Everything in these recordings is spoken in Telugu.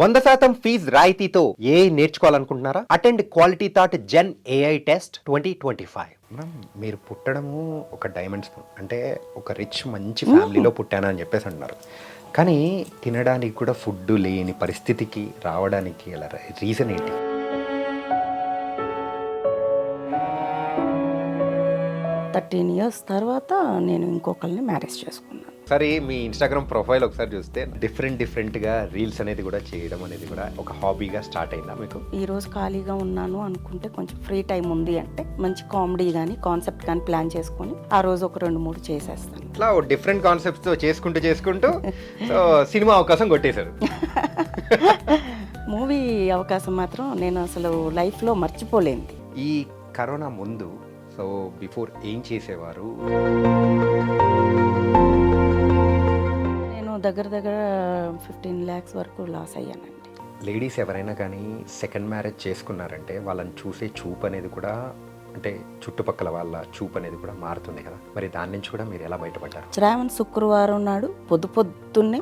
100% ఫీజ్ రాయితీతో ఏఐ నేర్చుకోవాలనుకుంటున్నారా? Attend quality thought gen AI test 2025. మీరు పుట్టడము ఒక డైమండ్ స్పూన్ అంటే ఒక రిచ్ మంచి ఫ్యామిలీలో పుట్టాను అని చెప్పేసి అంటున్నారు. కానీ తినడానికి కూడా ఫుడ్ లేని పరిస్థితికి రావడానికి అలా రీజన్ ఏంటి? years తర్వాత నేను ఇంకొకరిని మ్యారేజ్ చేసుకున్నాను. సరే, మీ ఇన్స్టాగ్రామ్ ప్రొఫైల్ ఒకసారి చూస్తే డిఫరెంట్గా రీల్స్ అనేది కూడా చేయడం అనేది కూడా ఒక హాబీగా స్టార్ట్ అయిందా మీకు? ఈ రోజు ఖాళీగా ఉన్నాను అనుకుంటే కొంచెం ఫ్రీ టైం ఉంది అంటే మంచి కామెడీ కానీ కాన్సెప్ట్ కానీ ప్లాన్ చేసుకొని ఆ రోజు ఒక 2-3 చేసేస్తాను. ఇట్లా డిఫరెంట్ కాన్సెప్ట్స్తో చేసుకుంటూ సో సినిమా అవకాశం కొట్టేశారు. మూవీ అవకాశం మాత్రం నేను అసలు లైఫ్లో మర్చిపోలేంది. ఈ కరోనా ముందు సో బిఫోర్ ఏం చేసేవారు? నేను దగ్గర 15 lakhs వరకు లాస్ అయ్యానండి. లేడీస్ ఎవరైనా కానీ సెకండ్ మ్యారేజ్ చేసుకున్నారంటే వాళ్ళని చూసే చూపు అనేది కూడా అంటే చుట్టుపక్కల వాళ్ళ చూపు అనేది కూడా మారుతుంది కదా, మరి దాని నుంచి కూడా మీరు ఎలా బయటపడ్డారు? శ్రావణ శుక్రవారం నాడు పొద్దున్నే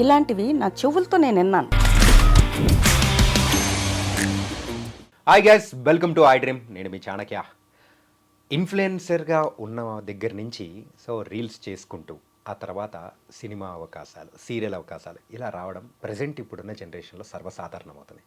ఇలాంటివి నా చెవులతో నేను విన్నాను. Hi guys, welcome to I dream. నేను మీ చాణక్య. ఇన్ఫ్లుయెన్సర్గా ఉన్న దగ్గర నుంచి సో రీల్స్ చేసుకుంటూ ఆ తర్వాత సినిమా అవకాశాలు, సీరియల్ అవకాశాలు ఇలా రావడం ప్రజెంట్ ఇప్పుడున్న జనరేషన్లో సర్వసాధారణం అవుతుంది.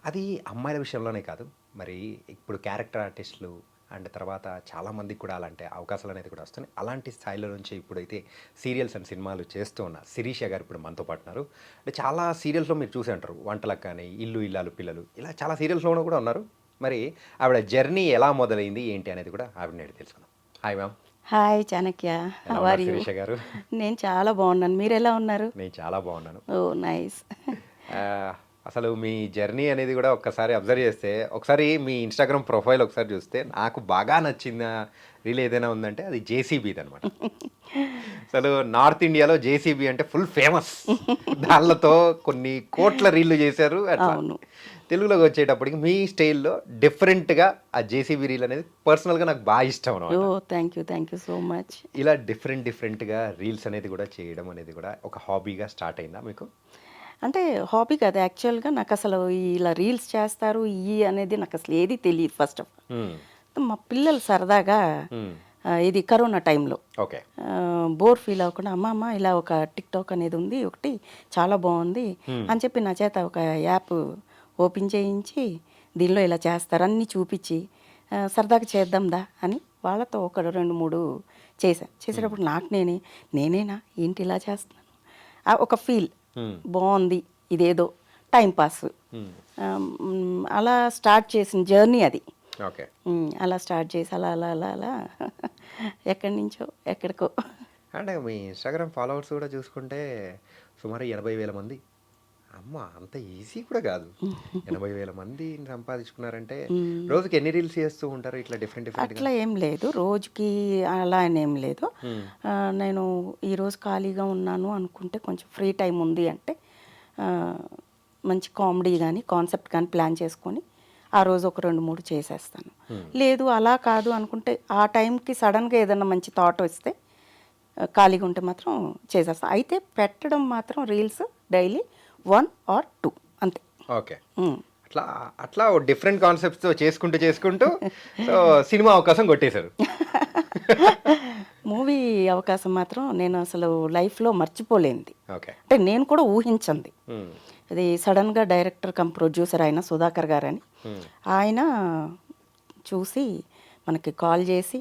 అది అమ్మాయిల విషయంలోనే కాదు, మరి ఇప్పుడు క్యారెక్టర్ ఆర్టిస్టులు అండ్ తర్వాత చాలామందికి కూడా అలాంటి అవకాశాలు అనేది కూడా వస్తున్నాయి. అలాంటి స్థాయిలో నుంచి ఇప్పుడైతే సీరియల్స్ అండ్ సినిమాలు చేస్తూ ఉన్న శిరీష గారు ఇప్పుడు మనతో పాటున్నారు. అంటే చాలా సీరియల్స్లో మీరు చూసి ఉంటారు, వంటలకు కానీ, ఇల్లు ఇల్లాలు పిల్లలు, ఇలా చాలా సీరియల్స్లో కూడా ఉన్నారు. మరి ఆవిడ జర్నీ ఎలా మొదలైంది ఏంటి అనేది కూడా ఆవిడని అడిగి తెలుసుకుందాం. Hi ma'am. Hi Chanakya, how are you? Sirisha garu, నేను చాలా బాగున్నాను, మీరు ఎలా ఉన్నారు? నేను చాలా బాగున్నాను. ఓ నైస్. అసలు మీ జర్నీ అనేది కూడా ఒక్కసారి అబ్జర్వ్ చేస్తే, ఒకసారి మీ ఇన్స్టాగ్రామ్ ప్రొఫైల్ ఒకసారి చూస్తే నాకు బాగా నచ్చిన రీల్ ఏదైనా ఉందంటే అది జేసీబీది అనమాట. అసలు నార్త్ ఇండియాలో జేసీబీ అంటే ఫుల్ ఫేమస్. దానిలతో కొన్ని కోట్ల రీళ్లు చేశారు. అట్లా తెలుగులోకి వచ్చేటప్పటికి మీ స్టైల్లో డిఫరెంట్గా ఆ జేసీబీ రీల్ అనేది పర్సనల్గా నాకు బాగా ఇష్టం అనమాట. ఓ థ్యాంక్ యూ సో మచ్. ఇలా డిఫరెంట్గా రీల్స్ అనేది కూడా చేయడం అనేది కూడా ఒక హాబీగా స్టార్ట్ అయిందా మీకు? అంటే హాబీ కాదు, యాక్చువల్గా నాకు అసలు ఇలా రీల్స్ చేస్తారు అనేది నాకు అసలు ఏది తెలియదు. ఫస్ట్ ఆఫ్ ఆల్ మా పిల్లలు సరదాగా ఇది కరోనా టైంలో ఓకే బోర్ ఫీల్ అవ్వకుండా అమ్మ ఇలా ఒక టిక్టాక్ అనేది ఉంది ఒకటి చాలా బాగుంది అని చెప్పి నా చేత ఒక యాప్ ఓపెన్ చేయించి దీనిలో ఇలా చేస్తారు అన్నీ చూపించి సరదాగా చేద్దాందా అని వాళ్ళతో ఒక 2-3 చేసేటప్పుడు నాకు నేనేనా ఏంటి ఇలా చేస్తున్నాను ఒక ఫీల్ బాగుంది, ఇదేదో టైంపాస్. అలా స్టార్ట్ చేసిన జర్నీ అది. ఓకే, అలా స్టార్ట్ చేసి అలా అలా అలా అలా ఎక్కడి నుంచో ఎక్కడికో. అంటే మీ ఇన్స్టాగ్రామ్ ఫాలోవర్స్ కూడా చూసుకుంటే సుమారు 80,000 మంది. అమ్మ, అంత ఈజీ కూడా కాదు. 80,000 మంది సంపాదించుకున్నారంటే రోజుకి ఎన్ని రీల్స్ చేస్తూ ఉంటారు ఇట్లా డిఫరెంట్? అట్లా ఏం లేదు, రోజుకి అలా అని ఏం లేదు. నేను ఈరోజు ఖాళీగా ఉన్నాను అనుకుంటే కొంచెం ఫ్రీ టైం ఉంది అంటే మంచి కామెడీ కానీ కాన్సెప్ట్ కానీ ప్లాన్ చేసుకొని ఆ రోజు ఒక 2-3 చేసేస్తాను. లేదు అలా కాదు అనుకుంటే ఆ టైంకి సడన్గా ఏదైనా మంచి థాట్ వస్తే ఖాళీగా ఉంటే మాత్రం చేసేస్తాను. అయితే పెట్టడం మాత్రం రీల్స్ డైలీ 1 or 2 అంతే. ఓకే, అట్లా డిఫరెంట్ కాన్సెప్ట్స్తో చేసుకుంటూ సో సినిమా అవకాశం కొట్టేశారు. మూవీ అవకాశం మాత్రం నేను అసలు లైఫ్లో మర్చిపోలేంది. ఓకే, అంటే నేను కూడా ఊహించండి. అది సడన్గా డైరెక్టర్ కమ్ ప్రొడ్యూసర్ అయిన సుధాకర్ గారని ఆయన చూసి మనకి కాల్ చేసి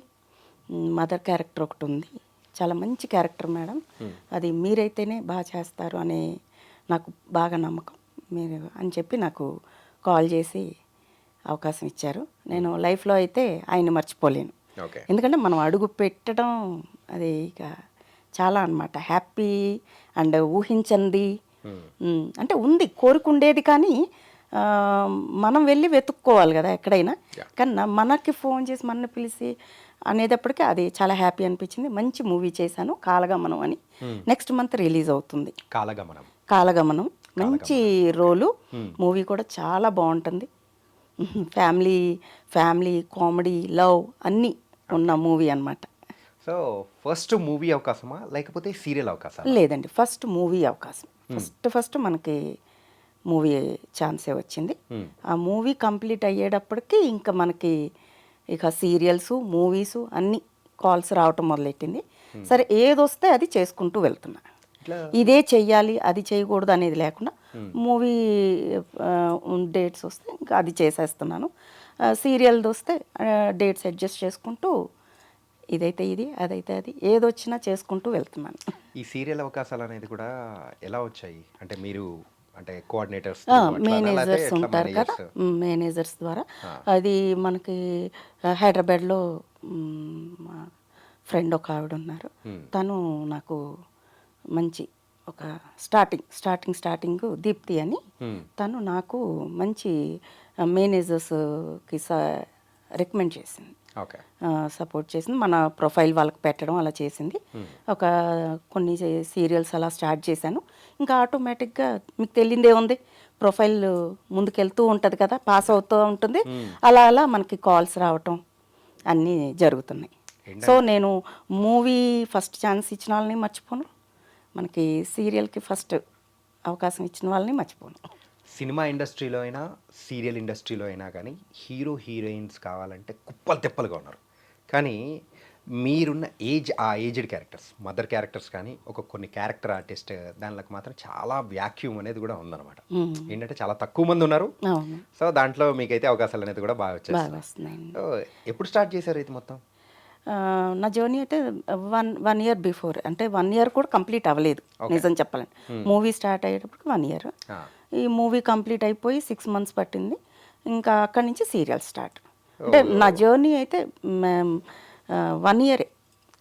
మదర్ క్యారెక్టర్ ఒకటి ఉంది, చాలా మంచి క్యారెక్టర్ మేడం, అది మీరైతేనే బాగా చేస్తారు అనే నాకు బాగా నమ్మకం మీరు అని చెప్పి నాకు కాల్ చేసి అవకాశం ఇచ్చారు. నేను లైఫ్లో అయితే ఆయన్ని మర్చిపోలేను. ఎందుకంటే మనం అడుగు పెట్టడం అది ఇక చాలా అన్నమాట హ్యాపీ అండ్ ఊహించంది. అంటే ఉంది, కోరుకుండేది, కానీ మనం వెళ్ళి వెతుక్కోవాలి కదా ఎక్కడైనా. కానీ మనకి ఫోన్ చేసి మనల్ని పిలిచి అనేటప్పటికీ అది చాలా హ్యాపీ అనిపించింది. మంచి మూవీ చేశాను, కాలగమనం అని. నెక్స్ట్ మంత్ రిలీజ్ అవుతుంది. కాలగమనం మంచి రోలు, మూవీ కూడా చాలా బాగుంటుంది. ఫ్యామిలీ కామెడీ లవ్ అన్నీ ఉన్న మూవీ అన్నమాట. సో ఫస్ట్ మూవీ అవకాశమా లేకపోతే సీరియల్ అవకాశం? లేదండి, ఫస్ట్ మూవీ అవకాశం. ఫస్ట్ మనకి మూవీ ఛాన్సే వచ్చింది. ఆ మూవీ కంప్లీట్ అయ్యేటప్పటికి ఇంకా మనకి ఇక సీరియల్స్, మూవీస్ అన్ని కాల్స్ రావటం మొదలెట్టింది. సరే ఏదొస్తే అది చేసుకుంటూ వెళ్తున్నా. ఇట్లా ఇదే చెయ్యాలి అది చేయకూడదు అనేది లేకుండా మూవీ డేట్స్ వస్తే ఇంకా అది చేసేస్తున్నాను. సీరియల్ది వస్తే డేట్స్ అడ్జస్ట్ చేసుకుంటూ ఇదైతే ఇది అదైతే అది ఏదొచ్చినా చేసుకుంటూ వెళ్తున్నాను. ఈ సీరియల్ అవకాశాలు అనేది కూడా ఎలా వచ్చాయి? అంటే మీరు అంటే కోఆర్డినేటర్స్, మేనేజర్స్ ఉంటారు కదా, మేనేజర్స్ ద్వారా. అది మనకి హైదరాబాద్లో మా ఫ్రెండ్ ఒక ఆవిడ ఉన్నారు. తను నాకు మంచి ఒక స్టార్టింగ్ దీప్తి అని తను నాకు మంచి మేనేజర్స్కి రికమెండ్ చేసింది, ఓకే, సపోర్ట్ చేసింది. మన ప్రొఫైల్ వాళ్ళకి పెట్టడం అలా చేసింది. ఒక కొన్ని సీరియల్స్ అలా స్టార్ట్ చేశాను. ఇంకా ఆటోమేటిక్గా మీకు తెలియదే ఉంది, ప్రొఫైల్ ముందుకెళ్తూ ఉంటుంది కదా, పాస్ అవుతూ ఉంటుంది. అలా అలా మనకి కాల్స్ రావటం అన్నీ జరుగుతున్నాయి. సో నేను మూవీ ఫస్ట్ ఛాన్స్ ఇచ్చిన వాళ్ళని మర్చిపోను, మనకి సీరియల్కి ఫస్ట్ అవకాశం ఇచ్చిన వాళ్ళని మర్చిపోను. సినిమా ఇండస్ట్రీలో అయినా సీరియల్ ఇండస్ట్రీలో అయినా కానీ హీరో హీరోయిన్స్ కావాలంటే కుప్పలు తెప్పలుగా ఉన్నారు. కానీ మీరున్న ఆ ఏజ్డ్ క్యారెక్టర్స్, మదర్ క్యారెక్టర్స్ కానీ కొన్ని క్యారెక్టర్ ఆర్టిస్ట్ దానిలోకి మాత్రం చాలా వ్యాక్యూమ్ అనేది కూడా ఉందన్నమాట. ఏంటంటే చాలా తక్కువ మంది ఉన్నారు. సో దాంట్లో మీకైతే అవకాశాలు అనేది కూడా బాగా వచ్చేస్తున్నాయి. సో ఎప్పుడు స్టార్ట్ చేశారు ఇది మొత్తం? నా జర్నీ అయితే వన్ ఇయర్ బిఫోర్, అంటే 1 ఇయర్ కూడా కంప్లీట్ అవ్వలేదు నిజం చెప్పాలంటే. మూవీ స్టార్ట్ అయ్యేటప్పటికి 1 ఇయర్, ఈ మూవీ కంప్లీట్ అయిపోయి 6 months పట్టింది. ఇంకా అక్కడి నుంచి సీరియల్ స్టార్ట్. అంటే నా జర్నీ అయితే 1 ఇయరే.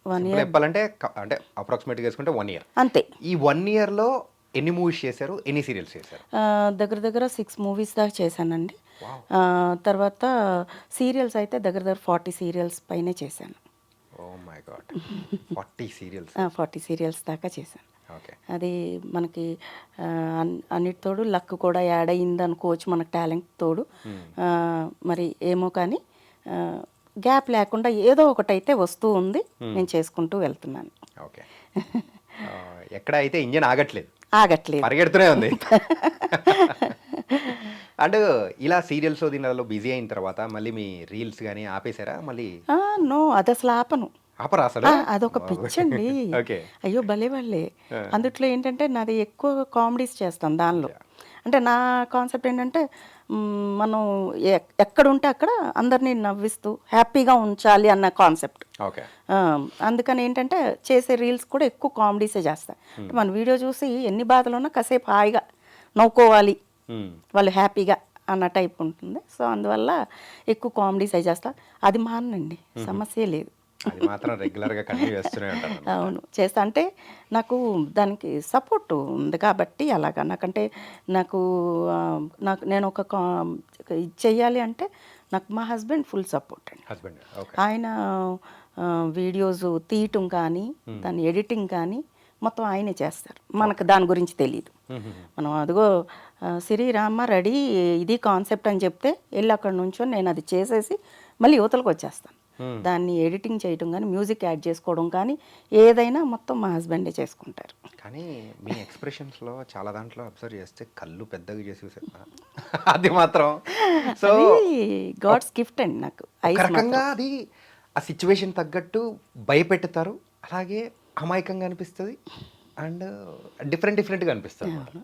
1 ఇయర్ చెప్పాలంటే అంటే అప్రాక్సిమేట్గా వేసుకుంటే 1 ఇయర్ అంతే. ఈ 1 ఇయర్లో ఎన్ని మూవీస్ చేశారు, ఎన్ని సీరియల్స్ చేశారు? దగ్గర 6 movies దాకా చేశానండి. తర్వాత సీరియల్స్ అయితే దగ్గర 40 సీరియల్స్ పైనే చేశాను. Oh my god, 40 serials! 40 serials దాకా చేశాను. ఓకే, అది మనకి అన్నిటి తోడు లక్ కూడా యాడ్ అయ్యింది అనుకోవచ్చు, మనకు టాలెంట్ తోడు. మరి ఏమో కానీ గ్యాప్ లేకుండా ఏదో ఒకటైతే వస్తూ ఉంది, నేను చేసుకుంటూ వెళ్తున్నాను. ఓకే, ఎక్కడ అయితే ఇంజన్ ఆగట్లేదు, పరిగెడుతూనే ఉంది. అండ్ ఇలా సీరియల్స్ దీనిలో బిజీ అయిన తర్వాత మళ్ళీ మీ రీల్స్ కానీ ఆపేశారా మళ్ళీ? నో, అది అసలు ఆపరా అసలు? అదొక పిచ్చండి. అయ్యో భలే వాళ్ళే. అందుట్లో ఏంటంటే నాది ఎక్కువ కామెడీస్ చేస్తాను దానిలో. అంటే నా కాన్సెప్ట్ ఏంటంటే మనం ఎక్కడ ఉంటే అక్కడ అందరినీ నవ్విస్తూ హ్యాపీగా ఉంచాలి అన్న కాన్సెప్ట్. అందుకని ఏంటంటే చేసే రీల్స్ కూడా ఎక్కువ కామెడీసే చేస్తాను. అంటే మన వీడియో చూసి ఎన్ని బాధలు ఉన్నా కాసేపు హాయిగా నవ్వుకోవాలి, వాళ్ళు హ్యాపీగా అన్న టైప్ ఉంటుంది. సో అందువల్ల ఎక్కువ కామెడీస్ అయి చేస్తా. అది మానండి, సమస్య లేదు. అది మాత్రం రెగ్యులర్గా కంటిన్యూ చేస్తూనే ఉంటాను. అవును, చేస్తా. అంటే నాకు దానికి సపోర్ట్ ఉంది కాబట్టి అలాగా. నాకంటే నాకు నేను ఒక ఇది చెయ్యాలి అంటే నాకు మా హస్బెండ్ ఫుల్ సపోర్ట్ అండి. ఆయన వీడియోస్ తీయటం కానీ దాని ఎడిటింగ్ కానీ మొత్తం ఆయనే చేస్తారు. మనకు దాని గురించి తెలియదు. మనం అదిగో సిరి రామ్మ రెడీ, ఇది కాన్సెప్ట్ అని చెప్తే వెళ్ళి అక్కడ నుంచో నేను అది చేసేసి మళ్ళీ యువతలకు వచ్చేస్తాను. దాన్ని ఎడిటింగ్ చేయడం కానీ మ్యూజిక్ యాడ్ చేసుకోవడం కానీ ఏదైనా మొత్తం మా హస్బెండే చేసుకుంటారు. కానీ మీ ఎక్స్ప్రెషన్స్లో చాలా దాంట్లో అబ్జర్వ్ చేస్తే కళ్ళు పెద్దగా చేసి అది మాత్రం సో గాడ్స్ గిఫ్ట్ అండి నాకు. రకంగా అది ఆ సిచ్యువేషన్ తగ్గట్టు భయపెట్టుతారు, అలాగే అమాయకంగా అనిపిస్తుంది అండ్ డిఫరెంట్గా అనిపిస్తుంది.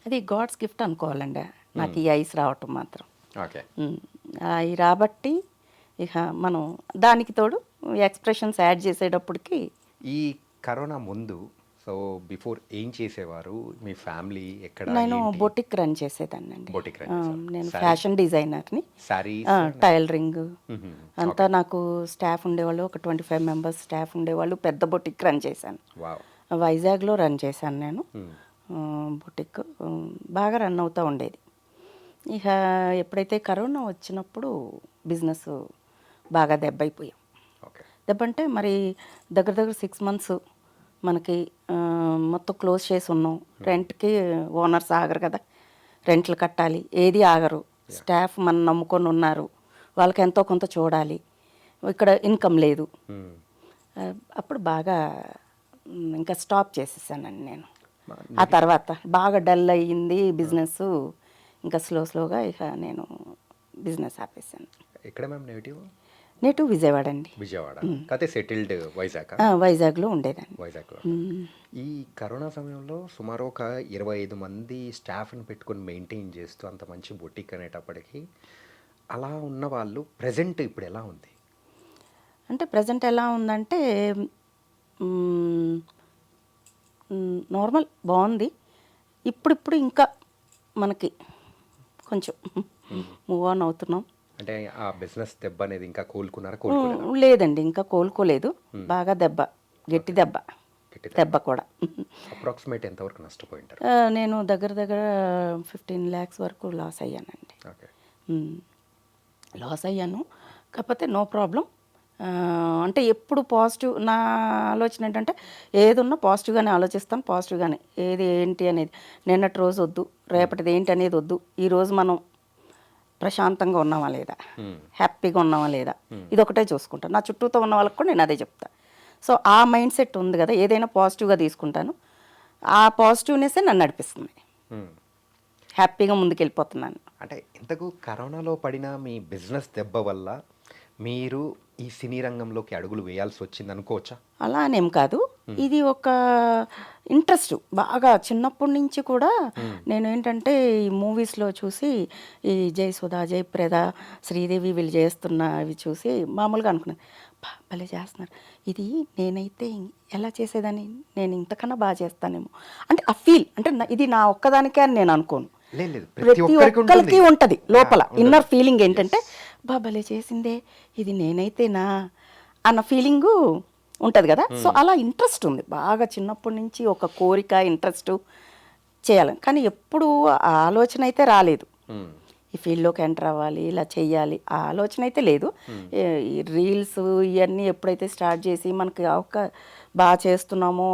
అది గాడ్స్ గిఫ్ట్ అనుకోవాలండి నాకు ఈ ఐస్ రావటం మాత్రం. ఓకే, అవి రాబట్టి ఇక మనం దానికి తోడు ఎక్స్ప్రెషన్స్ యాడ్ చేసేటప్పటికి. ఈ కరోనా ముందు సో బిఫోర్ ఏం చేసేవారు? మీ ఫ్యామిలీ ఎక్కడ? నేను బొటిక్ రన్ చేసేదాన్ని అండి. నేను ఫ్యాషన్ డిజైనర్ని. టైలరింగ్ అంతా నాకు స్టాఫ్ ఉండేవాళ్ళు, ఒక 25 members స్టాఫ్ ఉండేవాళ్ళు. పెద్ద బొటిక్ రన్ చేశాను, వైజాగ్లో రన్ చేశాను నేను. బొటిక్ బాగా రన్ అవుతూ ఉండేది. ఇక ఎప్పుడైతే కరోనా వచ్చినప్పుడు బిజినెస్ బాగా దెబ్బైపోయాం. దెబ్బ అంటే మరి దగ్గర 6 months మనకి మొత్తం క్లోజ్ చేసి ఉన్నాం. రెంట్కి ఓనర్స్ ఆగరు కదా, రెంట్లు కట్టాలి, ఏది ఆగరు. స్టాఫ్ మనం నమ్ముకొని ఉన్నారు, వాళ్ళకి ఎంతో కొంత చూడాలి. ఇక్కడ ఇన్కమ్ లేదు. అప్పుడు బాగా ఇంకా స్టాప్ చేసేసానండి నేను. ఆ తర్వాత బాగా డల్ అయ్యింది బిజినెస్, ఇంకా స్లోగా ఇక నేను బిజినెస్ ఆపేసాను. ఎక్కడ మ్యామ్ నెగిటివ్? నేటివ్ విజయవాడ అండి. విజయవాడ కాకపోతే సెటిల్డ్ వైజాగ్. వైజాగ్లో ఉండేదాన్ని. వైజాగ్లో. ఈ కరోనా సమయంలో సుమారు ఒక 25 మంది స్టాఫ్ని పెట్టుకొని మెయింటైన్ చేస్తూ అంత మంచి బొటిక్ అనేటప్పటికీ అలా ఉన్న వాళ్ళు ప్రజెంట్ ఇప్పుడు ఎలా ఉంది? అంటే ప్రజెంట్ ఎలా ఉందంటే నార్మల్ బాగుంది. ఇప్పుడిప్పుడు ఇంకా మనకి కొంచెం మూవ్ ఆన్ అవుతున్నాం. అంటే ఆ బిజినెస్ దెబ్బ అనేది ఇంకా కోలుకోలేదా? లేదండి, ఇంకా కోలుకోలేదు. బాగా గట్టి దెబ్బ దెబ్బ కూడా. అప్రాక్సిమేట్ ఎంతవరకు నష్టపోయింటారు? నేను దగ్గర 15 lakhs వరకు లాస్ అయ్యానండి. ఓకే. లాస్ అయ్యాను, కాకపోతే నో ప్రాబ్లం. అంటే ఎప్పుడు పాజిటివ్, నా ఆలోచన ఏంటంటే ఏదున్నా పాజిటివ్గానే ఆలోచిస్తాను, పాజిటివ్గానే ఏది ఏంటి అనేది. నిన్నటి రోజు వద్దు, రేపటిది ఏంటి అనేది వద్దు, ఈరోజు మనం ప్రశాంతంగా ఉన్నామా లేదా, హ్యాపీగా ఉన్నామా లేదా, ఇదొకటే చూసుకుంటాను. నా చుట్టూతో ఉన్న వాళ్ళకి కూడా నేను అదే చెప్తాను. సో ఆ మైండ్ సెట్ ఉంది కదా, ఏదైనా పాజిటివ్గా తీసుకుంటాను. ఆ పాజిటివ్నెస్సే నన్ను నడిపిస్తుంది, హ్యాపీగా ముందుకెళ్ళిపోతున్నాను. అంటే ఇంతకు కరోనాలో పడిన మీ బిజినెస్ దెబ్బ వల్ల మీరు ఈ సినీ రంగంలోకి అడుగులు వేయాల్సి వచ్చింది అనుకోవచ్చా? అలా అనేం కాదు, ఇది ఒక ఇంట్రెస్ట్. బాగా చిన్నప్పటి నుంచి కూడా నేను ఏంటంటే ఈ మూవీస్లో చూసి ఈ జయసుధ, జయప్రద, శ్రీదేవి వీళ్ళు చేస్తున్న అవి చూసి మామూలుగా అనుకున్నాను, భలే చేస్తున్నారు, ఇది నేనైతే ఎలా చేసేదాన్ని, నేను ఇంతకన్నా బాగా చేస్తానేమో అంటే ఆ ఫీల్. అంటే ఇది నా ఒక్కదానికే అని నేను అనుకోను, లేదు, ప్రతి ఒక్కరికి ఉంటుంది లోపల ఇన్నర్ ఫీలింగ్. ఏంటంటే భలే చేసిందే, ఇది నేనైతేనా అన్న ఫీలింగు ఉంటుంది కదా. సో అలా ఇంట్రెస్ట్ ఉంది బాగా చిన్నప్పటి నుంచి, ఒక కోరిక, ఇంట్రెస్ట్ చేయాలని. కానీ ఎప్పుడు ఆ ఆలోచన అయితే రాలేదు, ఈ ఫీల్డ్లోకి ఎంటర్ అవ్వాలి, ఇలా చెయ్యాలి, ఆ ఆలోచన అయితే లేదు. ఈ రీల్స్ ఇవన్నీ ఎప్పుడైతే స్టార్ట్ చేసి మనకి బాగా చేస్తున్నామో,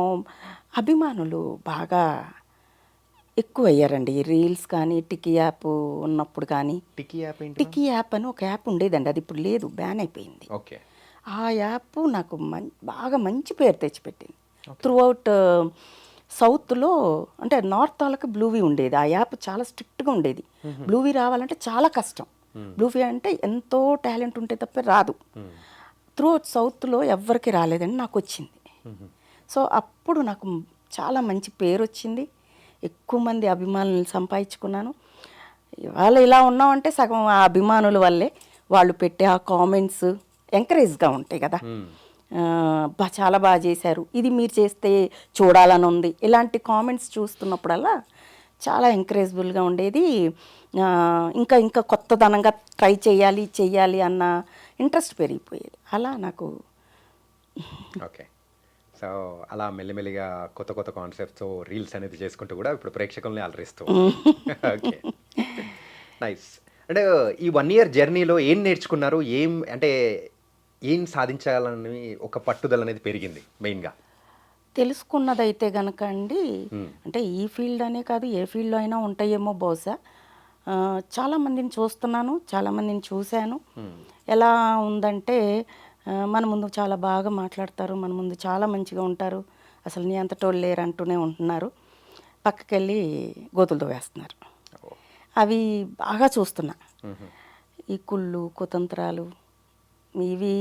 అభిమానులు బాగా ఎక్కువ అయ్యారండి. ఈ రీల్స్ కానీ, టికీ యాప్ ఉన్నప్పుడు కానీ. టికీ యాప్ ఏంటి? టికీ యాప్ అని ఒక యాప్ ఉండేదండి, అది ఇప్పుడు లేదు, బ్యాన్ అయిపోయింది. ఓకే. ఆ యాప్ నాకు బాగా మంచి పేరు తెచ్చిపెట్టింది. త్రూ అవుట్ సౌత్లో, అంటే నార్త్ వాళ్ళకి బ్లూవీ ఉండేది, ఆ యాప్ చాలా స్ట్రిక్ట్గా ఉండేది. బ్లూవీ రావాలంటే చాలా కష్టం. బ్లూవీ అంటే ఎంతో టాలెంట్ ఉంటే తప్ప రాదు. త్రూ అవుట్ సౌత్లో ఎవ్వరికి రాలేదని నాకు వచ్చింది. సో అప్పుడు నాకు చాలా మంచి పేరు వచ్చింది, ఎక్కువ మంది అభిమానులు సంపాదించుకున్నాను. ఇవాళ ఇలా ఉన్నామంటే సగం ఆ అభిమానుల వల్లే. వాళ్ళు పెట్టే ఆ కామెంట్స్ ఎంకరేజ్గా ఉంటాయి కదా, చాలా బాగా చేశారు, ఇది మీరు చేస్తే చూడాలని ఉంది, ఇలాంటి కామెంట్స్ చూస్తున్నప్పుడల్లా చాలా ఎంకరేజబుల్గా ఉండేది. ఇంకా ఇంకా కొత్తదనంగా ట్రై చెయ్యాలి అన్న ఇంట్రెస్ట్ పెరిగిపోయేది. అలా నాకు. ఓకే. సో అలా మెల్లిమెల్లిగా కొత్త కాన్సెప్ట్స్, రీల్స్ అనేది చేసుకుంటూ కూడా ఇప్పుడు ప్రేక్షకుల్ని అలరిస్తూ. Okay, nice. అంటే ఈ 1 year జర్నీలో ఏం నేర్చుకున్నారు? ఏం సాధించాలని ఒక పట్టుదల అనేది పెరిగింది మెయిన్గా? తెలుసుకున్నదైతే గనక అండి, అంటే ఈ ఫీల్డ్ అనే కాదు, ఏ ఫీల్డ్లో అయినా ఉంటాయేమో బహుశా. చాలామందిని చూస్తున్నాను, చాలామందిని చూశాను. ఎలా ఉందంటే మన ముందు చాలా బాగా మాట్లాడతారు, మన ముందు చాలా మంచిగా ఉంటారు, అసలు నీ అంతటోళ్ళు లేరు అంటూనే ఉంటున్నారు, పక్కకెళ్ళి గోతులతో వేస్తున్నారు. అవి బాగా చూస్తున్నా. ఈ కుళ్ళు, కుతంత్రాలు ఇవి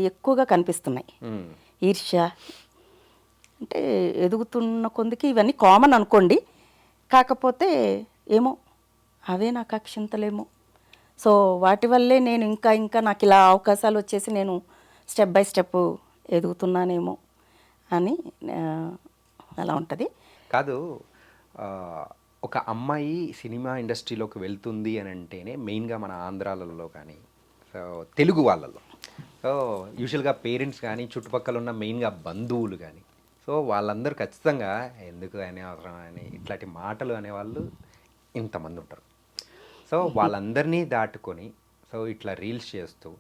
ఎక్కువగా కనిపిస్తున్నాయి. ఈర్ష్య, అంటే ఎదుగుతున్న కొందికి ఇవన్నీ కామన్ అనుకోండి. కాకపోతే ఏమో అవే నాకు అక్షింతలేమో. సో వాటి వల్లే నేను ఇంకా నాకు ఇలా అవకాశాలు వచ్చేసి నేను స్టెప్ బై స్టెప్ ఎదుగుతున్నానేమో అని అలా ఉంటుంది. కాదు, ఒక అమ్మాయి సినిమా ఇండస్ట్రీలోకి వెళ్తుంది అని అంటేనే మెయిన్గా మన ఆంధ్రాలలో కానీ, సో తెలుగు వాళ్ళల్లో, సో యూజువల్గా పేరెంట్స్ కానీ, చుట్టుపక్కల ఉన్న మెయిన్గా బంధువులు కానీ, సో వాళ్ళందరూ ఖచ్చితంగా ఎందుకు అనే అవసరం అని ఇట్లాంటి మాటలు అనేవాళ్ళు ఇంతమంది ఉంటారు. సో వాళ్ళందరినీ దాటుకొని సో ఇట్లా రీల్స్ చేస్తూ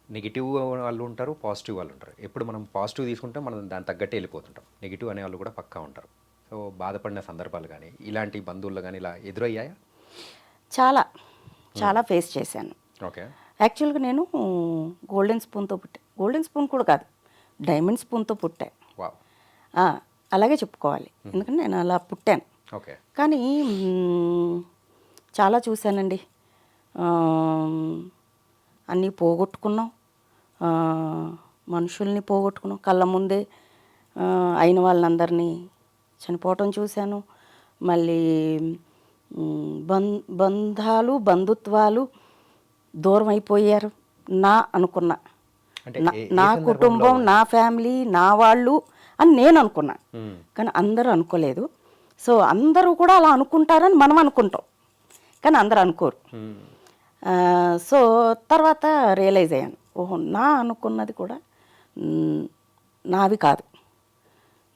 నెగిటివ్ వాళ్ళు ఉంటారు, పాజిటివ్ వాళ్ళు ఉంటారు. ఎప్పుడు మనం పాజిటివ్ తీసుకుంటే మనం దాని తగ్గట్టే వెళ్ళిపోతుంటాం. నెగిటివ్ అనే వాళ్ళు కూడా పక్కా ఉంటారు. సో బాధపడిన సందర్భాలు కానీ, ఇలాంటి బంధువులు కానీ ఇలా ఎదురయ్యాయా? చాలా ఫేస్ చేశాను. ఓకే. యాక్చువల్గా నేను గోల్డెన్ స్పూన్తో పుట్టాను. గోల్డెన్ స్పూన్ కూడా కాదు, డైమండ్ స్పూన్తో పుట్టా. వావ్. ఆ, అలాగే చెప్పుకోవాలి, ఎందుకంటే నేను అలా పుట్టాను. ఓకే. కానీ చాలా చూశానండి. ఆ, అన్నీ పోగొట్టుకున్నాం, ఆ, మనుషుల్ని పోగొట్టుకున్నాం, కళ్ళ ముందే అయిన వాళ్ళందరినీ చనిపోవటం చూశాను. మళ్ళీ బంధాలు బంధుత్వాలు దూరం అయిపోయారు. నా అనుకున్నా, అంటే నా కుటుంబం, నా ఫ్యామిలీ, నా వాళ్ళు అని నేను అనుకున్నా, కానీ అందరూ అనుకోలేదు. సో అందరూ కూడా అలా అనుకుంటారని మనం అనుకుంటాం, కానీ అందరూ అనుకోరు. సో తర్వాత రియలైజ్ అయ్యాను, ఓహో నా అనుకున్నది కూడా నావి కాదు,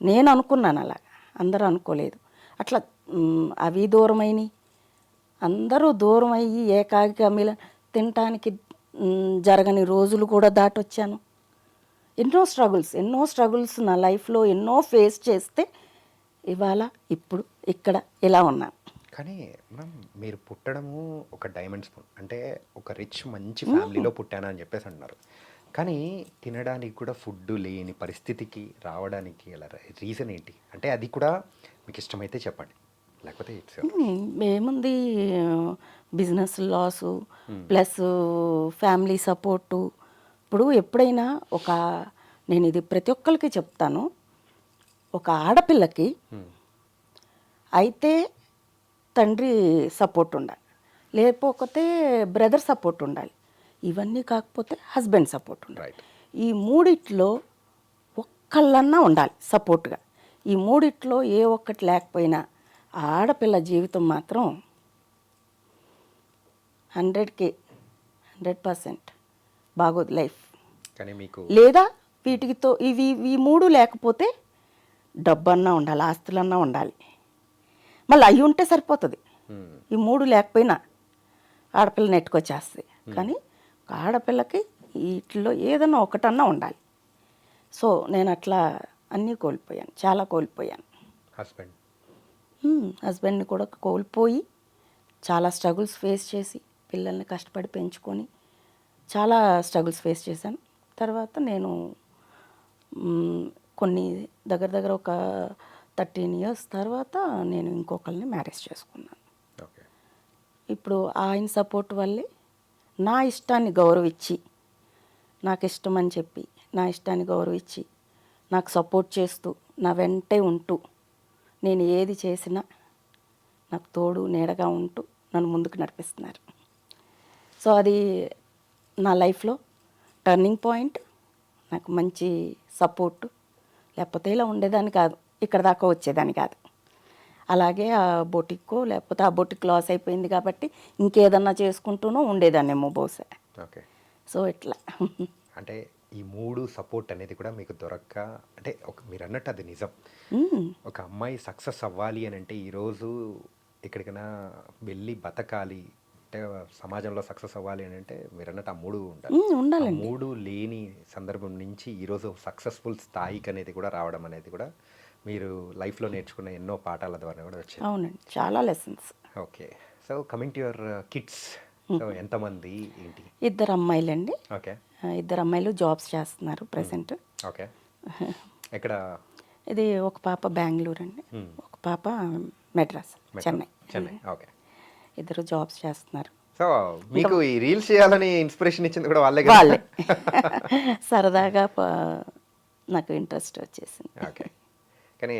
నేను అనుకున్నాను అలా, అందరూ అనుకోలేదు. అట్లా అవి దూరమైనవి, అందరూ దూరం అయ్యి ఏకాకిగా తినటానికి జరగని రోజులు కూడా దాటొచ్చాను. ఎన్నో స్ట్రగుల్స్ నా లైఫ్లో ఎన్నో ఫేస్ చేస్తే ఇవాళ ఇప్పుడు ఇక్కడ ఇలా ఉన్నాను. కానీ మ్యామ్ మీరు పుట్టడము ఒక డైమండ్ స్పూన్ అంటే ఒక రిచ్ మంచి ఫ్యామిలీలో పుట్టాను అని చెప్పేసి అంటున్నారు. కానీ తినడానికి కూడా ఫుడ్ లేని పరిస్థితికి రావడానికి అలా రీజన్ ఏంటి? అంటే అది కూడా మీకు ఇష్టమైతే చెప్పండి, లేకపోతే ఏముంది, business loss plus family support. ఇప్పుడు ఎప్పుడైనా నేను ఇది ప్రతి ఒక్కరికి చెప్తాను, ఒక ఆడపిల్లకి అయితే తండ్రి సపోర్ట్ ఉండాలి, లేకపోతే బ్రదర్ సపోర్ట్ ఉండాలి, ఇవన్నీ కాకపోతే హస్బెండ్ సపోర్ట్ ఉండాలి. ఈ మూడిట్లో ఒక్కళ్ళన్నా ఉండాలి సపోర్ట్గా. ఈ మూడిట్లో ఏ ఒక్కటి లేకపోయినా ఆడపిల్ల జీవితం మాత్రం 100% బాగోదు లైఫ్. కానీ మీకు లేదా వీటితో ఈ మూడు లేకపోతే డబ్బన్నా ఉండాలి, ఆస్తులన్నా ఉండాలి, మళ్ళీ అవి ఉంటే సరిపోతుంది. ఈ మూడు లేకపోయినా ఆడపిల్ల నెట్టుకొచ్చేస్తుంది. కానీ ఒక ఆడపిల్లకి వీటిలో ఏదన్నా ఒకటన్నా ఉండాలి. సో నేను అట్లా అన్నీ కోల్పోయాను, చాలా కోల్పోయాను. హస్బెండ్ని కూడా కోల్పోయి చాలా స్ట్రగుల్స్ ఫేస్ చేసి పిల్లల్ని కష్టపడి పెంచుకొని చాలా స్ట్రగుల్స్ ఫేస్ చేశాను. తర్వాత నేను కొన్ని దగ్గర ఒక 13 years తర్వాత నేను ఇంకొకరిని మ్యారేజ్ చేసుకున్నాను. ఇప్పుడు ఆయన సపోర్ట్ వల్లే నా ఇష్టాన్ని గౌరవించి, నాకు ఇష్టం అని చెప్పి నా ఇష్టాన్ని గౌరవించి నాకు సపోర్ట్ చేస్తూ నా వెంటే ఉంటూ నేను ఏది చేసినా నాకు తోడు నీడగా ఉంటూ నన్ను ముందుకు నడిపిస్తున్నారు. సో అది నా లైఫ్లో టర్నింగ్ పాయింట్, నాకు మంచి సపోర్టు. లేకపోతే ఇలా ఉండేదాన్ని కాదు, ఇక్కడ దాకా వచ్చేదాన్ని కాదు. అలాగే ఆ బొటిక్కో లేకపోతే ఆ బొటిక్ లాస్ అయిపోయింది కాబట్టి ఇంకేదన్నా చేసుకుంటూనో ఉండేదాన్నేమో బహుశా. ఓకే. సో ఇట్లా అంటే ఈ మూడు సపోర్ట్ అనేది కూడా మీకు దొరక్క, అంటే మీరు అన్నట్టు అది నిజం. ఒక అమ్మాయి సక్సెస్ అవ్వాలి అని అంటే ఈరోజు ఎక్కడికైనా వెళ్ళి బతకాలి అంటే సమాజంలో సక్సెస్ అవ్వాలి అని అంటే మీరు అన్నట్టు ఆ మూడు ఉండాలి. మూడు లేని సందర్భం నుంచి ఈరోజు సక్సెస్ఫుల్ స్థాయికి అనేది కూడా రావడం అనేది కూడా మీరు లైఫ్లో నేర్చుకున్న ఎన్నో పాఠాల ద్వారా కూడా వచ్చాయి. అవునండి, చాలా lessons. Okay. So coming to your kids, so ఎంతమంది ఏంటి? 2 అమ్మాయిలండి. ఓకే. 2 అమ్మాయిలు జాబ్స్ చేస్తున్నారు ప్రెసెంట్. ఓకే. ఎక్కడ? ఇది ఒక పాప బెంగళూరు అండి, ఒక పాప మెడ్రాస్, చెన్నై. ఓకే. 2 జాబ్స్ చేస్తున్నారు. సో మీకు ఈ రీల్స్ చేయాలని ఇన్స్పిరేషన్ ఇచ్చింది కూడా వాళ్ళే? సరదాగా నాకు ఇంట్రెస్ట్ వచ్చేసింది. ఓకే. కానీ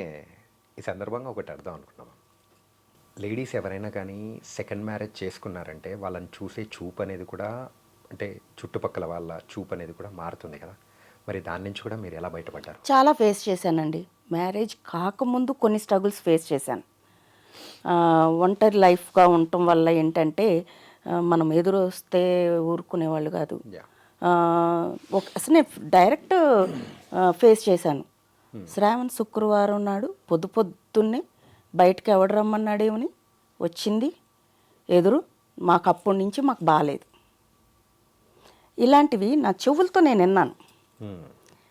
ఈ సందర్భంగా ఒకటి అర్థం అనుకున్నాము, లేడీస్ ఎవరైనా కానీ సెకండ్ మ్యారేజ్ చేసుకున్నారంటే వాళ్ళని చూసే చూపు అనేది కూడా, అంటే చుట్టుపక్కల వాళ్ళ చూపు అనేది కూడా మారుతుంది కదా. మరి దాని నుంచి కూడా మీరు ఎలా బయటపడ్డారు? చాలా ఫేస్ చేశానండి. మ్యారేజ్ కాకముందు కొన్ని స్ట్రగుల్స్ ఫేస్ చేశాను. ఒంటరి లైఫ్గా ఉండటం వల్ల ఏంటంటే మనం ఎదురు వస్తే ఊరుకునేవాళ్ళు కాదు. అసలు నేను డైరెక్ట్ ఫేస్ చేశాను. శ్రావణ శుక్రవారం నాడు పొద్దున్నే బయటకు ఎవడు రమ్మన్నాడేమని వచ్చింది ఎదురు. మాకు అప్పటి నుంచి మాకు బాగాలేదు. ఇలాంటివి నా చెవులతో నేను విన్నాను.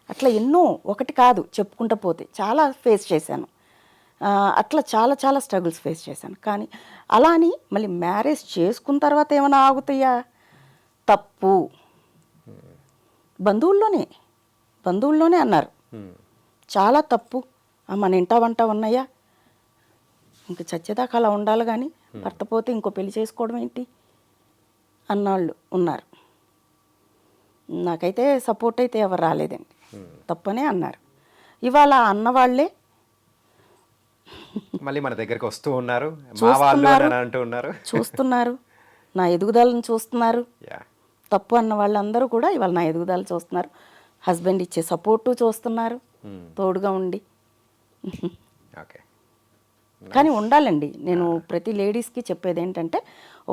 అట్లా ఎన్నో, ఒకటి కాదు చెప్పుకుంటూ పోతే చాలా ఫేస్ చేశాను. అట్లా చాలా స్ట్రగుల్స్ ఫేస్ చేశాను. కానీ అలా అని మళ్ళీ మ్యారేజ్ చేసుకున్న తర్వాత ఏమైనా ఆగుతాయా? తప్పు. బంధువుల్లోనే అన్నారు, చాలా తప్పు. మన ఇంట వంట ఉన్నాయా, ఇంక చచ్చేదాకా అలా ఉండాలి కానీ భర్త పోతే ఇంకో పెళ్లి చేసుకోవడం ఏంటి అన్నాళ్ళు ఉన్నారు. నాకైతే సపోర్ట్ అయితే ఎవరు రాలేదండి, తప్పనే అన్నారు. ఇవాళ అన్నవాళ్లే మళ్ళీ మన దగ్గరికి వస్తూ ఉన్నారు, మా వాళ్ళు చూస్తున్నారు అని అంటూ ఉన్నారు. చూస్తున్నారు నా ఎదుగుదలను చూస్తున్నారు. యా, తప్పు అన్న వాళ్ళందరూ కూడా ఇవాళ నా ఎదుగుదల చూస్తున్నారు. హస్బెండ్ ఇచ్చే సపోర్టు చూస్తున్నారు, తోడుగా ఉండి. ఓకే. కానీ ఉండాలండి. నేను ప్రతి లేడీస్కి చెప్పేది ఏంటంటే,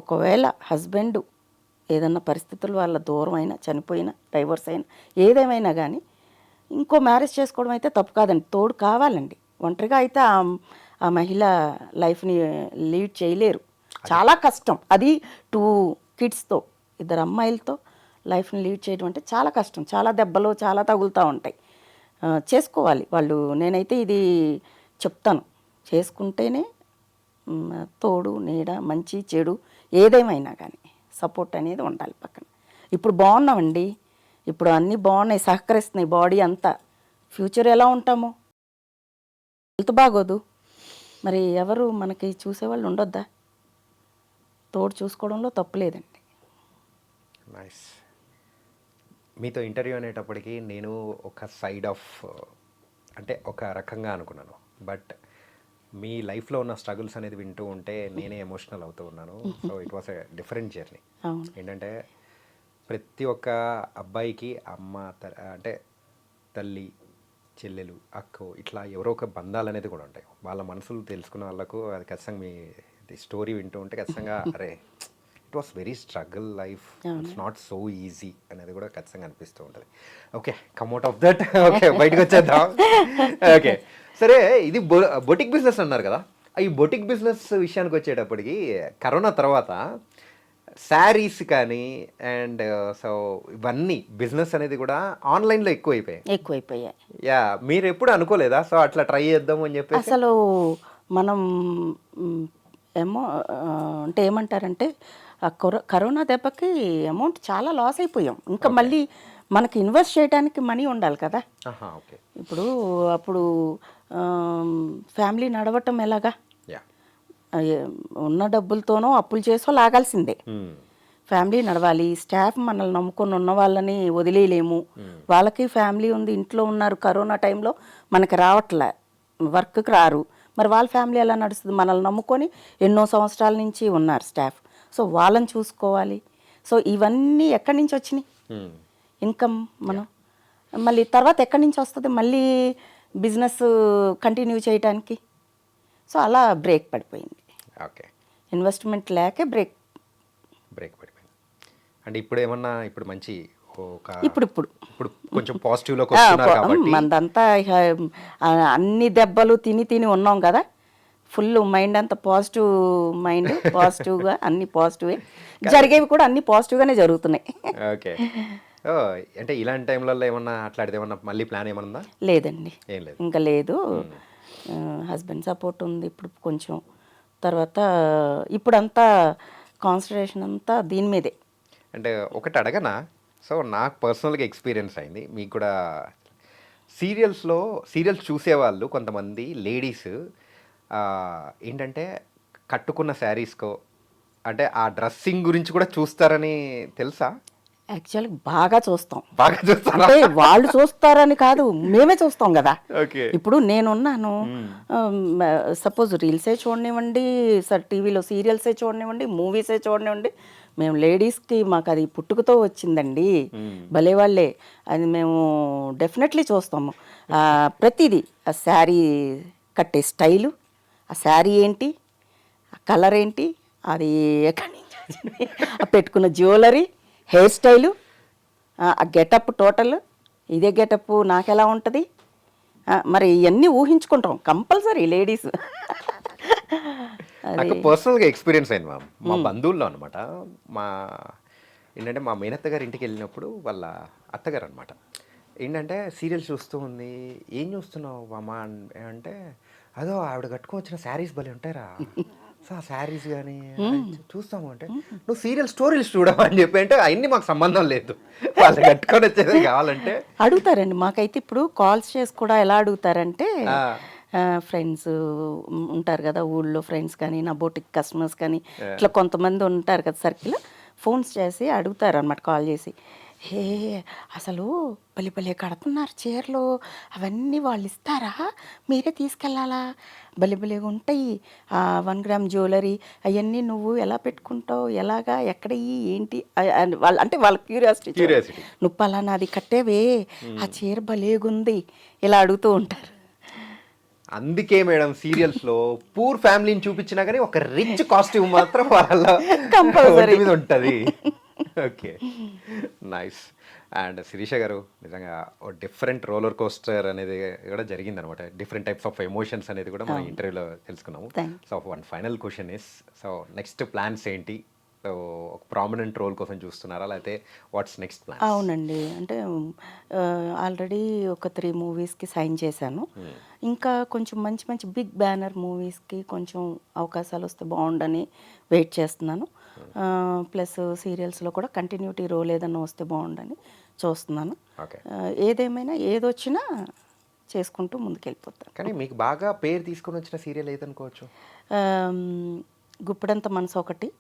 ఒకవేళ హస్బెండ్ ఏదన్నా పరిస్థితుల వల్ల దూరం అయినా, చనిపోయినా, డైవర్స్ అయినా, ఏదేమైనా కానీ ఇంకో మ్యారేజ్ చేసుకోవడం అయితే తప్పు కాదండి. తోడు కావాలండి. ఒంటరిగా అయితే ఆ మహిళ లైఫ్ని లీడ్ చేయలేరు. చాలా కష్టం. అది 2 కిడ్స్తో, 2 అమ్మాయిలతో లైఫ్ని లీడ్ చేయడం అంటే చాలా కష్టం. చాలా దెబ్బలు చాలా తగులుతూ ఉంటాయి. చేసుకోవాలి వాళ్ళు. నేనైతే ఇది చెప్తాను, చేసుకుంటేనే తోడు నీడ మంచి చెడు ఏదేమైనా కానీ సపోర్ట్ అనేది ఉండాలి పక్కన. ఇప్పుడు బాగున్నామండి, ఇప్పుడు అన్నీ బాగున్నాయి, సహకరిస్తున్నాయి బాడీ అంతా. ఫ్యూచర్ ఎలా ఉంటామో, హెల్త్ బాగోదు, మరి ఎవరు మనకి చూసేవాళ్ళు ఉండొద్దా? తోడు చూసుకోవడంలో తప్పులేదండి. నైస్. మీతో ఇంటర్వ్యూ అనేటప్పటికీ నేను ఒక సైడ్ ఆఫ్ అంటే ఒక రకంగా అనుకున్నాను, బట్ మీ లైఫ్లో ఉన్న స్ట్రగుల్స్ అనేది వింటూ ఉంటే నేనే ఎమోషనల్ అవుతూ ఉన్నాను. So it was a different journey. అవును. ఏంటంటే ప్రతి ఒక్క అబ్బాయికి అమ్మ అంటే తల్లి, చెల్లెలు, అక్కో ఇట్లా ఎవరో ఒక బంధాలు అనేది కూడా ఉంటాయి. వాళ్ళ మనసులు తెలుసుకున్న వాళ్ళకు అది ఖచ్చితంగా మీ స్టోరీ వింటూ ఉంటే ఖచ్చితంగా అరే it was very struggle life, it's not so easy అనేది కూడా ఖచ్చితంగా అనిపిస్తూ ఉంటుంది. Okay, come out of that. Okay, బయటకు వచ్చేద్దాం. ఓకే, సరే, ఇది బొటిక్ బిజినెస్ అన్నారు కదా. ఈ బొటిక్ బిజినెస్ విషయానికి వచ్చేటప్పటికి కరోనా తర్వాత శారీస్ కానీ అండ్ సో ఇవన్నీ బిజినెస్ అనేది కూడా ఆన్లైన్లో ఎక్కువైపోయాయి. యా, మీరు ఎప్పుడు అనుకోలేదా సో అట్లా ట్రై చేద్దాము అని చెప్పి? అసలు మనం ఏమో అంటే ఏమంటారంటే ఆ కరోనా దెబ్బకి అమౌంట్ చాలా లాస్ అయిపోయాం. ఇంకా మళ్ళీ మనకి ఇన్వెస్ట్ చేయడానికి మనీ ఉండాలి కదా. ఓకే. ఇప్పుడు అప్పుడు ఫ్యామిలీ నడవటం ఎలాగా? ఉన్న డబ్బులతోనో అప్పులు చేసో లాగాల్సిందే. ఫ్యామిలీ నడవాలి, స్టాఫ్ మనల్ని నమ్ముకొని ఉన్న వాళ్ళని వదిలేయలేము. వాళ్ళకి ఫ్యామిలీ ఉంది, ఇంట్లో ఉన్నారు. కరోనా టైంలో మనకి రావట్లే, వర్క్కి రారు. మరి వాళ్ళ ఫ్యామిలీ ఎలా నడుస్తుంది? మనల్ని నమ్ముకొని ఎన్నో సంవత్సరాల నుంచి ఉన్నారు స్టాఫ్. సో వాళ్ళని చూసుకోవాలి. సో ఇవన్నీ ఎక్కడి నుంచి వచ్చినాయి ఇన్కమ్? మనం మళ్ళీ తర్వాత ఎక్కడి నుంచి వస్తుంది మళ్ళీ బిజినెస్ కంటిన్యూ చేయడానికి? సో అలా బ్రేక్ పడిపోయింది. ఓకే, ఇన్వెస్ట్మెంట్ లేకే బ్రేక్ పడిపోయింది. అంటే ఇప్పుడు ఏమన్నా ఇప్పుడు మంచి ఇప్పుడు కొంచెం పాజిటివ్లోకి వస్తున్నారు కాబట్టి మనదంతా అన్ని దెబ్బలు తిని ఉన్నాం కదా. ఫుల్ మైండ్ అంతా పాజిటివ్ మైండ్, పాజిటివ్గా అన్ని పాజిటివే జరిగేవి కూడా అన్ని పాజిటివ్గానే జరుగుతున్నాయి. ఓకే. అంటే ఇలాంటి టైంలలో ఏమన్నా అట్లాంటిది ఏమన్నా మళ్ళీ ప్లాన్ ఏమన్నా? లేదండి, ఏం లేదు, ఇంకా లేదు. హస్బెండ్ సపోర్ట్ ఉంది ఇప్పుడు కొంచెం. తర్వాత ఇప్పుడంతా కాన్సన్ట్రేషన్ అంతా దీని మీదే. అంటే ఒకటి అడగనా? సో నాకు పర్సనల్గా ఎక్స్పీరియన్స్ అయింది, మీకు కూడా. సీరియల్స్ చూసేవాళ్ళు కొంతమంది లేడీస్ ఏంటంటే కట్టుకున్న శారీస్కో అంటే ఆ డ్రెస్సింగ్ గురించి కూడా చూస్తారని తెలుసా? యాక్చువల్గా బాగా చూస్తాం. చూస్తారా? అంటే వాళ్ళు చూస్తారని కాదు, మేమే చూస్తాం కదా. ఓకే. ఇప్పుడు నేనున్నాను, సపోజ్ రీల్సే చూడనివ్వండి, టీవీలో సీరియల్సే చూడనివ్వండి, మూవీసే చూడనివ్వండి, మేము లేడీస్కి మాకు అది పుట్టుకతో వచ్చిందండి. భలే వాళ్ళే, అది మేము డెఫినెట్లీ చూస్తాము. ప్రతిదీ, ఆ శారీ కట్టే స్టైలు, ఆ శారీ ఏంటి, ఆ కలర్ ఏంటి, అది ఎక్కడి నుంచి వచ్చింది, ఆ పెట్టుకున్న జ్యువెలరీ, హెయిర్ స్టైలు, ఆ గెటప్, టోటల్ ఇదే గెటప్ నాకెలా ఉంటుంది, మరి ఇవన్నీ ఊహించుకుంటాం కంపల్సరీ లేడీస్. నాకు పర్సనల్గా ఎక్స్పీరియన్స్ అయింది మా బంధువుల్లో అనమాట. ఏంటంటే మా మేనత్త గారి ఇంటికి వెళ్ళినప్పుడు వాళ్ళ అత్తగారు అనమాట ఏంటంటే సీరియల్స్ చూస్తూ ఉంది. ఏం చూస్తున్నావు అమ్మా అంటే, అదో ఆవిడ కట్టుకొని వచ్చిన శారీస్ భలే ఉంటాయిరా, సో ఆ శారీస్ కానీ చూస్తాము అంటే నువ్వు సీరియల్ స్టోరీలు చూడవు అని చెప్పి అంటే అవన్నీ మాకు సంబంధం లేదు, వాళ్ళు కట్టుకొని వచ్చేది కావాలంటే. అడుగుతారండి మాకైతే ఇప్పుడు కాల్స్ చేసి కూడా ఎలా అడుగుతారంటే ఫ్రెండ్స్ ఉంటారు కదా ఊళ్ళో ఫ్రెండ్స్ కానీ నా బోటిక్ కస్టమర్స్ కానీ ఇట్లా కొంతమంది ఉంటారు కదా సర్కిల్, ఫోన్స్ చేసి అడుగుతారు అనమాట కాల్ చేసి, హే అసలు పలి భలే కడుతున్నారు చీరలు, అవన్నీ వాళ్ళు ఇస్తారా మీరే తీసుకెళ్ళాలా, భలేగా ఉంటాయి 1 గ్రామ్ జ్యువెలరీ అవన్నీ నువ్వు ఎలా పెట్టుకుంటావు, ఎలాగా ఎక్కడ ఏంటి వాళ్ళు అంటే వాళ్ళ క్యూరియాసిటీ, నువ్వు పలానా అది కట్టేవే ఆ చీర భలేగుంది ఇలా అడుగుతూ ఉంటారు. అందుకే మేడం సీరియల్స్ లో పూర్ ఫ్యామిలీని చూపించినా కానీ ఒక రిచ్ కాస్ట్యూమ్ మాత్రం వాళ్ళ కంపల్సరీ మీద ఉంటది. Okay, nice. అండ్ శిరీష గారు నిజంగా డిఫరెంట్ రోలర్ కోస్టర్ అనేది కూడా జరిగింది అనమాట, డిఫరెంట్ టైప్స్ ఆఫ్ ఎమోషన్స్ అనేది కూడా మనం ఇంటర్వ్యూలో తెలుసుకున్నాము. So one final question is, so next plans ఏంటి? సో ఒక ప్రామినెంట్ రోల్ కోసం చూస్తున్నారా, లేకపోతే వాట్స్ నెక్స్ట్ ప్లాన్? అవునండి, అంటే ఆల్రెడీ ఒక 3 మూవీస్కి సైన్ చేశాను. ఇంకా కొంచెం మంచి మంచి బిగ్ బ్యానర్ మూవీస్కి కొంచెం అవకాశాలు వస్తే బాగుండని వెయిట్ చేస్తున్నాను. ప్లస్ సీరియల్స్లో కూడా కంటిన్యూటీ రోల్ ఏదన్నా వస్తే బాగుండని చూస్తున్నాను. ఏదేమైనా ఏదొచ్చినా చేసుకుంటూ ముందుకెళ్ళిపోతాను. కానీ మీకు బాగా పేరు తీసుకొని వచ్చిన సీరియల్ ఏదనుకోవచ్చు? గుప్పడంత మనసు ఒకటి,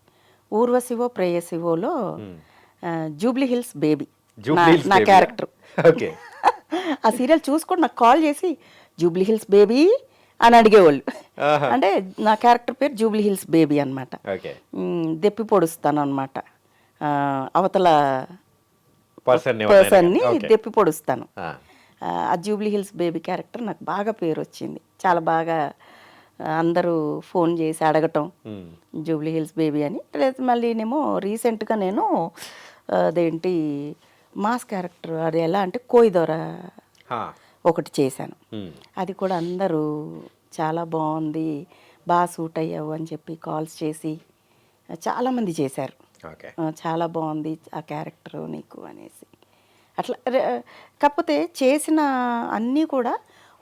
ఊర్వశివో ప్రేయశివోలో జూబ్లీ హిల్స్ బేబీ నా క్యారెక్టర్. ఓకే, ఆ సీరియల్ చూసుకొని నాకు కాల్ చేసి జూబ్లీ హిల్స్ బేబీ అని అడిగేవాళ్ళు. అంటే నా క్యారెక్టర్ పేరు జూబ్లీ హిల్స్ బేబీ అనమాట. దెప్పి పొడుస్తాను అనమాట, అవతల పర్సన్ని దెప్పి పొడుస్తాను. ఆ జూబ్లీ హిల్స్ బేబీ క్యారెక్టర్ నాకు బాగా పేరు వచ్చింది, చాలా బాగా అందరూ ఫోన్ చేసి అడగటం జూబ్లీ హిల్స్ బేబీ అని. లేదు మళ్ళీనేమో రీసెంట్గా నేను అదేంటి మాస్ క్యారెక్టర్, అది ఎలా అంటే కోయిదొర ఒకటి చేశాను. అది కూడా అందరూ చాలా బాగుంది, బాగా సూట్ అయ్యావు అని చెప్పి కాల్స్ చేసి చాలామంది చేశారు, చాలా బాగుంది ఆ క్యారెక్టర్ నీకు అనేసి. అట్లా కాకపోతే చేసిన అన్నీ కూడా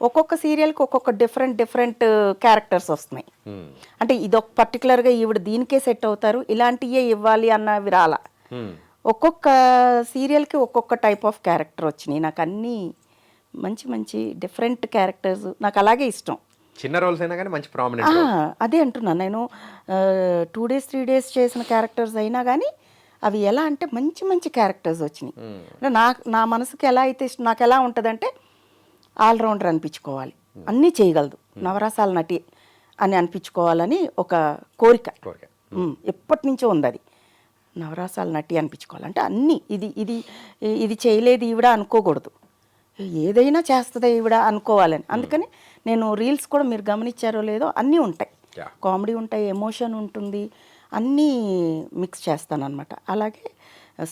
ఒక్కొక్క సీరియల్కి ఒక్కొక్క డిఫరెంట్ క్యారెక్టర్స్ వస్తున్నాయి. అంటే ఇదొక పర్టికులర్గా ఈవిడ దీనికే సెట్ అవుతారు, ఇలాంటివే ఇవ్వాలి అన్నవి రాలా. ఒక్కొక్క సీరియల్కి ఒక్కొక్క టైప్ ఆఫ్ క్యారెక్టర్ వచ్చినాయి. నాకు అన్నీ మంచి మంచి డిఫరెంట్ క్యారెక్టర్స్ నాకు అలాగే ఇష్టం. చిన్న రోల్స్ అయినా కానీ మంచి ప్రామినెంట్. అదే అంటున్నాను నేను, 2 days 3 days చేసిన క్యారెక్టర్స్ అయినా కానీ అవి ఎలా అంటే మంచి మంచి క్యారెక్టర్స్ వచ్చినాయి. నా మనసుకి ఎలా అయితే ఇష్టం, నాకు ఎలా ఉంటుందంటే ఆల్రౌండర్ అనిపించుకోవాలి, అన్నీ చేయగలదు, నవరసాల నటి అని అనిపించుకోవాలని ఒక కోరిక ఎప్పటి నుంచో ఉంది. అది నవరసాల నటి అనిపించుకోవాలంటే అన్నీ ఇది చేయలేదు ఈవిడ అనుకోకూడదు, ఏదైనా చేస్తుందా ఈవిడ అనుకోవాలని. అందుకని నేను రీల్స్ కూడా మీరు గమనించారో లేదో అన్నీ ఉంటాయి, కామెడీ ఉంటాయి, ఎమోషన్ ఉంటుంది, అన్నీ మిక్స్ చేస్తాను అనమాట. అలాగే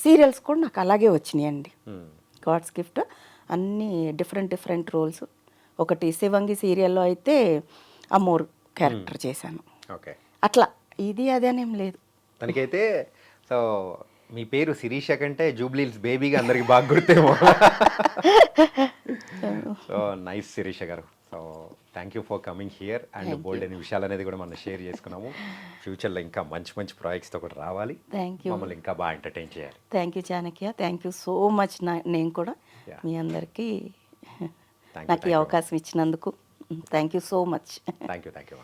సీరియల్స్ కూడా నాకు అలాగే వచ్చినాయండి, గాడ్స్ గిఫ్ట్. అన్నీ డిఫరెంట్ రోల్స్. ఒకటి శివంగి సీరియల్లో అయితే అమ్మోరు క్యారెక్టర్ చేశాను. అట్లా ఇది అదేనేం లేదు. తనకైతే సో మీ పేరు శిరీష కంటే జూబ్లీ హిల్స్ బేబీగా అందరికి బాగా గుర్తేమో. సో నైస్ శిరీష గారు. So thank you for coming here and bold అనే విషయాలు అనేది కూడా మనం షేర్ చేసుకున్నాము. ఫ్యూచర్లో ఇంకా మంచి ప్రాజెక్ట్స్తో కూడా రావాలి, మమ్మల్ని ఇంకా బాగా ఎంటర్టైన్ చేయాలి. Thank you Chanakya, thank you so much. నేను కూడా మీ అందరికీ నాకు ఈ అవకాశం ఇచ్చినందుకు thank you so much. Thank you.